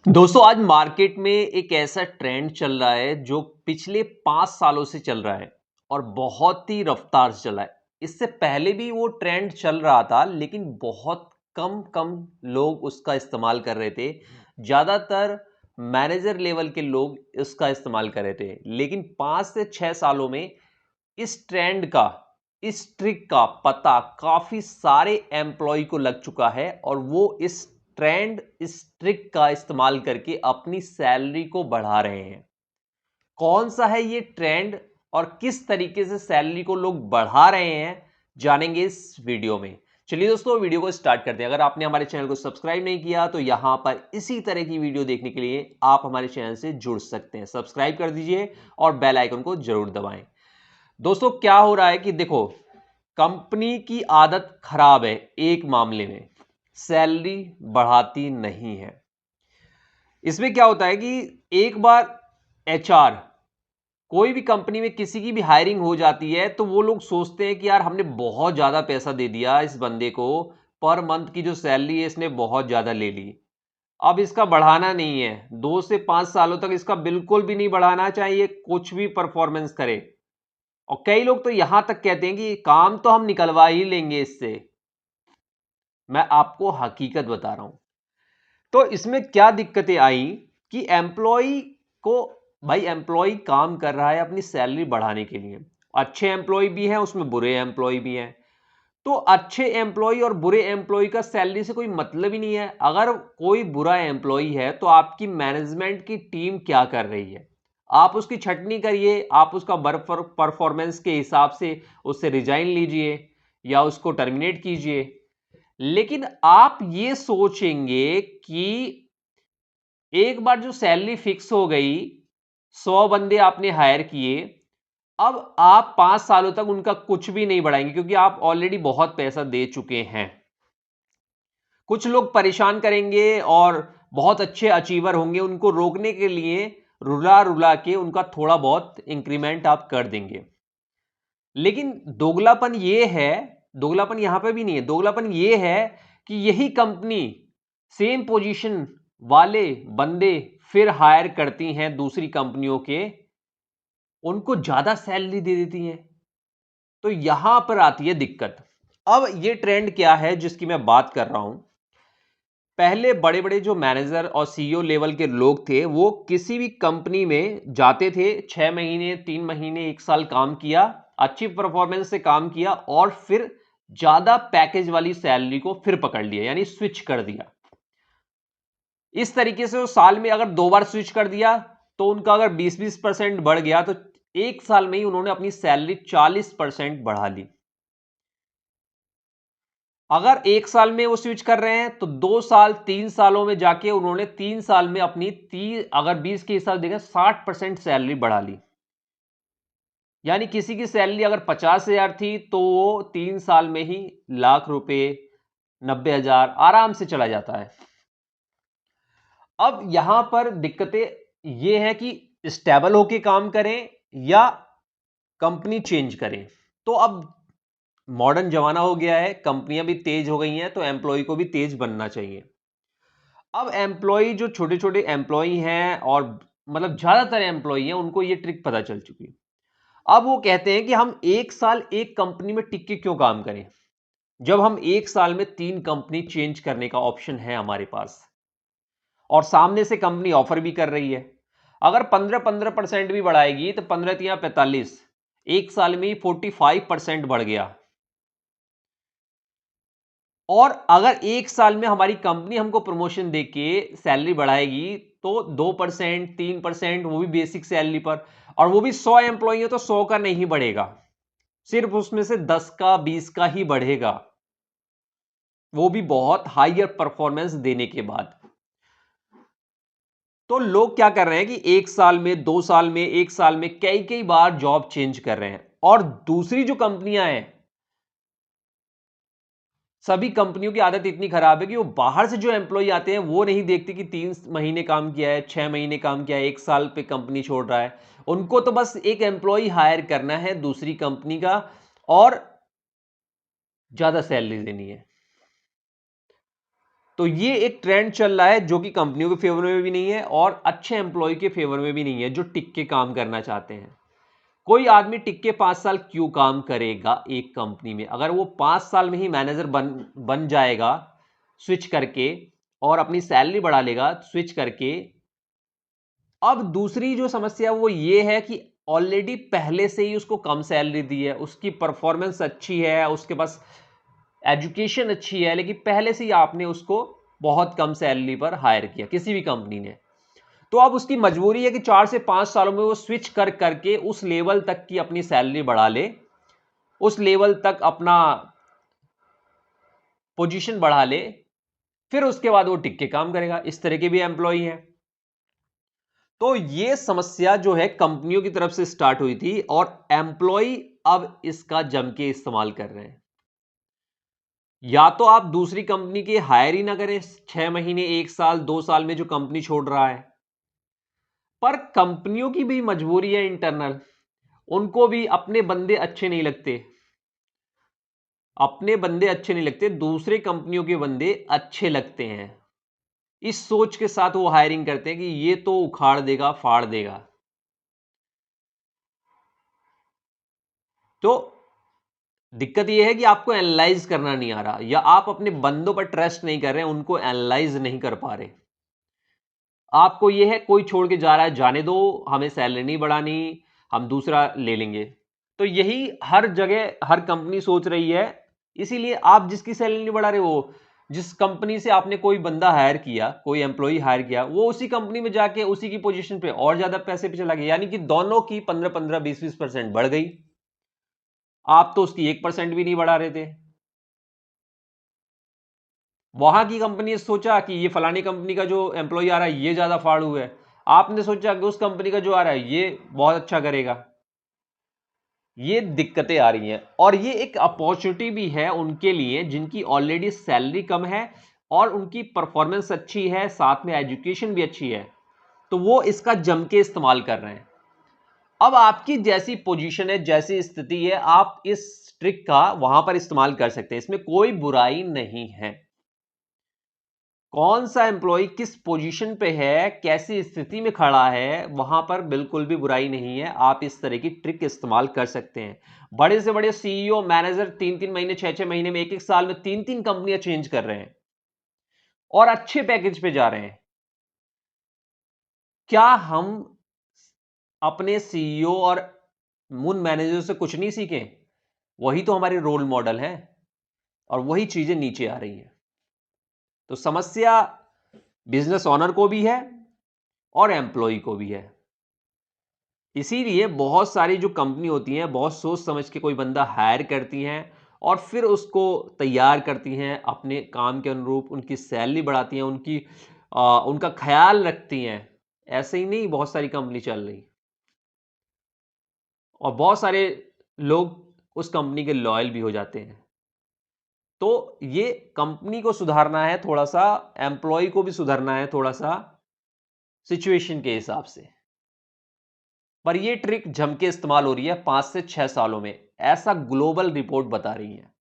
दोस्तों आज मार्केट में एक ऐसा ट्रेंड चल रहा है जो पिछले 5 सालों से चल रहा है और बहुत ही रफ्तार से चला है। इससे पहले भी वो ट्रेंड चल रहा था लेकिन बहुत कम कम लोग उसका इस्तेमाल कर रहे थे। ज़्यादातर मैनेजर लेवल के लोग इसका इस्तेमाल कर रहे थे, लेकिन 5 से 6 सालों में इस ट्रेंड का, इस ट्रिक का पता काफी सारे एम्प्लॉय को लग चुका है और वो इस ट्रेंड, इस ट्रिक का इस्तेमाल करके अपनी सैलरी को बढ़ा रहे हैं। कौन सा है ये ट्रेंड और किस तरीके से सैलरी को लोग बढ़ा रहे हैं, जानेंगे इस वीडियो में। चलिए दोस्तों वीडियो को स्टार्ट करते हैं। अगर आपने हमारे चैनल को सब्सक्राइब नहीं किया तो यहां पर इसी तरह की वीडियो देखने के लिए आप हमारे चैनल से जुड़ सकते हैं। सब्सक्राइब कर दीजिए और बेल आइकन को जरूर दबाएं। दोस्तों क्या हो रहा है कि देखो, कंपनी की आदत खराब है, एक मामले में सैलरी बढ़ाती नहीं है। इसमें क्या होता है कि एक बार एचआर, कोई भी कंपनी में किसी की भी हायरिंग हो जाती है तो वो लोग सोचते हैं कि यार हमने बहुत ज्यादा पैसा दे दिया इस बंदे को, पर मंथ की जो सैलरी है इसने बहुत ज्यादा ले ली, अब इसका बढ़ाना नहीं है। 2 से 5 सालों तक इसका बिल्कुल भी नहीं बढ़ाना चाहिए, कुछ भी परफॉर्मेंस करे। और कई लोग तो यहां तक कहते हैं कि काम तो हम निकलवा ही लेंगे इससे। मैं आपको हकीकत बता रहा हूं। तो इसमें क्या दिक्कतें आई कि एम्प्लॉय को, भाई एम्प्लॉय काम कर रहा है अपनी सैलरी बढ़ाने के लिए। अच्छे एम्प्लॉय भी हैं, उसमें बुरे एम्प्लॉय भी हैं। तो अच्छे एम्प्लॉय और बुरे एम्प्लॉय का सैलरी से कोई मतलब ही नहीं है। अगर कोई बुरा एम्प्लॉय है तो आपकी मैनेजमेंट की टीम क्या कर रही है, आप उसकी छटनी करिए, आप उसका परफॉर्मेंस के हिसाब से उससे रिजाइन लीजिए या उसको टर्मिनेट कीजिए। लेकिन आप ये सोचेंगे कि एक बार जो सैलरी फिक्स हो गई, 100 बंदे आपने हायर किए, अब आप 5 सालों तक उनका कुछ भी नहीं बढ़ाएंगे क्योंकि आप ऑलरेडी बहुत पैसा दे चुके हैं। कुछ लोग परेशान करेंगे और बहुत अच्छे अचीवर होंगे, उनको रोकने के लिए रुला रुला के उनका थोड़ा बहुत इंक्रीमेंट आप कर देंगे। लेकिन दोगलापन यह है, दोगलापन यहां पे भी नहीं है, दोगलापन यह है कि यही कंपनी सेम पोजीशन वाले बंदे फिर हायर करती हैं दूसरी कंपनियों के, उनको ज्यादा सैलरी दे देती हैं। तो यहां पर आती है दिक्कत। अब ये ट्रेंड क्या है जिसकी मैं बात कर रहा हूं। पहले बड़े बड़े जो मैनेजर और सीईओ लेवल के लोग थे वो किसी भी कंपनी में जाते थे, 6 महीने, 3 महीने, 1 साल काम किया, अच्छी परफॉर्मेंस से काम किया और फिर ज्यादा पैकेज वाली सैलरी को फिर पकड़ लिया, यानी स्विच कर दिया। इस तरीके से वो साल में अगर 2 बार स्विच कर दिया तो उनका अगर 20-20% बढ़ गया तो 1 साल में ही उन्होंने अपनी सैलरी 40% बढ़ा ली। अगर 1 साल में वो स्विच कर रहे हैं तो 2 साल, 3 सालों में जाके उन्होंने 3 साल में अपनी 30, अगर 20 के हिसाब देखें, 60% सैलरी बढ़ा ली। यानी किसी की सैलरी अगर 50,000 थी तो वो 3 साल में ही लाख रुपए, 90,000 आराम से चला जाता है। अब यहां पर दिक्कतें ये हैं कि स्टेबल होके काम करें या कंपनी चेंज करें। तो अब मॉडर्न जमाना हो गया है, कंपनियां भी तेज हो गई हैं, तो एम्प्लॉय को भी तेज बनना चाहिए। अब एम्प्लॉय, जो छोटे छोटे एम्प्लॉय हैं और मतलब ज्यादातर एम्प्लॉय हैं, उनको ये ट्रिक पता चल चुकी है। अब वो कहते हैं कि हम 1 साल एक कंपनी में टिक के क्यों काम करें, जब हम 1 साल में 3 कंपनी चेंज करने का ऑप्शन है हमारे पास और सामने से कंपनी ऑफर भी कर रही है। अगर 15-15% भी बढ़ाएगी तो 15 या 45, 1 साल में ही 45% बढ़ गया। और अगर 1 साल में हमारी कंपनी हमको प्रमोशन देके सैलरी बढ़ाएगी तो 2%, 3%, वो भी बेसिक सैलरी पर, और वो भी 100 एम्प्लॉई है तो 100 का नहीं बढ़ेगा, सिर्फ उसमें से 10 का, 20 का ही बढ़ेगा, वो भी बहुत हायर परफॉर्मेंस देने के बाद। तो लोग क्या कर रहे हैं कि 1 साल में, 2 साल में, 1 साल में कई कई बार जॉब चेंज कर रहे हैं। और दूसरी जो कंपनियां हैं, सभी कंपनियों की आदत इतनी खराब है कि वो बाहर से जो एम्प्लॉय आते हैं वो नहीं देखते कि 3 महीने काम किया है, 6 महीने काम किया है, 1 साल पे कंपनी छोड़ रहा है। उनको तो बस एक एम्प्लॉय हायर करना है दूसरी कंपनी का और ज्यादा सैलरी देनी है। तो ये एक ट्रेंड चल रहा है जो कि कंपनियों के फेवर में भी नहीं है और अच्छे एम्प्लॉय के फेवर में भी नहीं है जो टिक के काम करना चाहते हैं। कोई आदमी टिक के 5 साल क्यों काम करेगा एक कंपनी में? अगर वो 5 साल में ही मैनेजर बन जाएगा स्विच करके और अपनी सैलरी बढ़ा लेगा स्विच करके। अब दूसरी जो समस्या वो ये है कि ऑलरेडी पहले से ही उसको कम सैलरी दी है, उसकी परफॉर्मेंस अच्छी है, उसके पास एजुकेशन अच्छी है, लेकिन पहले से ही आपने उसको बहुत कम सैलरी पर हायर किया किसी भी कंपनी ने। तो अब उसकी मजबूरी है कि 4 से 5 सालों में वो स्विच कर करके उस लेवल तक की अपनी सैलरी बढ़ा ले, उस लेवल तक अपना पोजीशन बढ़ा ले, फिर उसके बाद वो टिक के काम करेगा। इस तरह के भी एम्प्लॉई हैं। तो ये समस्या जो है कंपनियों की तरफ से स्टार्ट हुई थी और एम्प्लॉय अब इसका जम के इस्तेमाल कर रहे हैं। या तो आप दूसरी कंपनी की हायर ही ना करें 6 महीने, 1 साल, 2 साल में जो कंपनी छोड़ रहा है। पर कंपनियों की भी मजबूरी है इंटरनल, उनको भी अपने बंदे अच्छे नहीं लगते। अपने बंदे अच्छे नहीं लगते, दूसरे कंपनियों के बंदे अच्छे लगते हैं। इस सोच के साथ वो हायरिंग करते हैं कि ये तो उखाड़ देगा, फाड़ देगा। तो दिक्कत यह है कि आपको एनालाइज करना नहीं आ रहा या आप अपने बंदों पर ट्रस्ट नहीं कर रहे हैं, उनको एनालाइज नहीं कर पा रहे। आपको यह है कोई छोड़ के जा रहा है, जाने दो, हमें सैलरी नहीं बढ़ानी, हम दूसरा ले लेंगे। तो यही हर जगह हर कंपनी सोच रही है। इसीलिए आप जिसकी सैलरी नहीं बढ़ा रहे हो, जिस कंपनी से आपने कोई बंदा हायर किया, कोई एम्प्लॉय हायर किया, वो उसी कंपनी में जाके उसी की पोजीशन पे और ज्यादा पैसे पे चला गया, यानी कि दोनों की 15-15, 20-20% बढ़ गई। आप तो उसकी 1% भी नहीं बढ़ा रहे थे। वहां की कंपनी ने सोचा कि ये फलानी कंपनी का जो एम्प्लॉय आ रहा है ये ज्यादा फाड़ू है, आपने सोचा कि उस कंपनी का जो आ रहा है ये बहुत अच्छा करेगा। ये दिक्कतें आ रही हैं और ये एक अपॉर्चुनिटी भी है उनके लिए जिनकी ऑलरेडी सैलरी कम है और उनकी परफॉर्मेंस अच्छी है, साथ में एजुकेशन भी अच्छी है, तो वो इसका जम के इस्तेमाल कर रहे हैं। अब आपकी जैसी पोजीशन है, जैसी स्थिति है, आप इस ट्रिक का वहां पर इस्तेमाल कर सकते हैं, इसमें कोई बुराई नहीं है। कौन सा एम्प्लॉय किस पोजीशन पे है, कैसी स्थिति में खड़ा है, वहां पर बिल्कुल भी बुराई नहीं है। आप इस तरह की ट्रिक इस्तेमाल कर सकते हैं। बड़े से बड़े सीईओ, मैनेजर 3-3 महीने, 6-6 महीने में, 1-1 साल में 3-3 कंपनियां चेंज कर रहे हैं और अच्छे पैकेज पे जा रहे हैं। क्या हम अपने सीईओ और उन मैनेजर से कुछ नहीं सीखें? वही तो हमारे रोल मॉडल हैं और वही चीजें नीचे आ रही हैं। तो समस्या बिजनेस ओनर को भी है और एम्प्लॉय को भी है। इसीलिए बहुत सारी जो कंपनी होती हैं, बहुत सोच समझ के कोई बंदा हायर करती हैं और फिर उसको तैयार करती हैं अपने काम के अनुरूप, उनकी सैलरी बढ़ाती हैं, उनका ख्याल रखती हैं। ऐसे ही नहीं बहुत सारी कंपनी चल रही और बहुत सारे लोग उस कंपनी के लॉयल भी हो जाते हैं। तो ये कंपनी को सुधारना है थोड़ा सा, एम्प्लॉय को भी सुधारना है थोड़ा सा, सिचुएशन के हिसाब से। पर यह ट्रिक जम के इस्तेमाल हो रही है 5 से 6 सालों में, ऐसा ग्लोबल रिपोर्ट बता रही है।